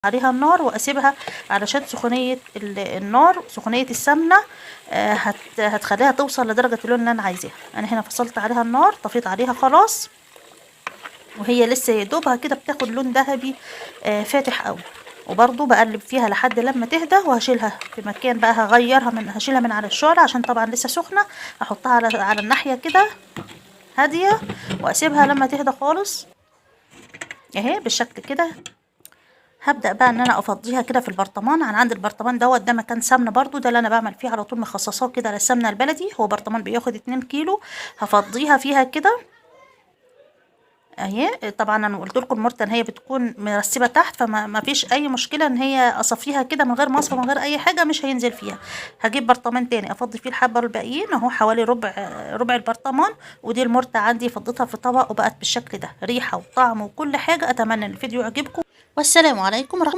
عليها النار واسيبها علشان سخونيه النار، سخونيه السمنه هتخليها توصل لدرجه اللون اللي انا عايزاها. انا هنا فصلت عليها النار، طفيت عليها خلاص، وهي لسه يا دوبها كده بتاخد لون ذهبي فاتح قوي. وبرضو بقلب فيها لحد لما تهدى، وهشيلها في مكان بقى، هشيلها من على الشعلة عشان طبعا لسه سخنه. هحطها على الناحيه كده هاديه، واسيبها لما تهدى خالص اهي بالشكل كده. هبدأ بقى ان انا افضيها كده في البرطمان. انا عندي البرطمان ده مكان سمنه برضو، ده اللي انا بعمل فيه على طول، مخصصاه كده على السمنه البلدي. هو برطمان بياخد 2 كيلو. هفضيها فيها كده اهي. طبعا انا قلت لكم المرته ان هي بتكون مرسبه تحت، فما فيش اي مشكله ان هي اصفيها كده من غير مصفى من غير اي حاجه، مش هينزل فيها. هجيب برطمان تاني افضي فيه الحبه الباقيين اهو، حوالي ربع البرطمان. ودي المرته عندي فضيتها في طبق وبقت بالشكل ده، ريحه وطعم وكل حاجه. اتمنى ان الفيديو يعجبكم، والسلام عليكم ورحمه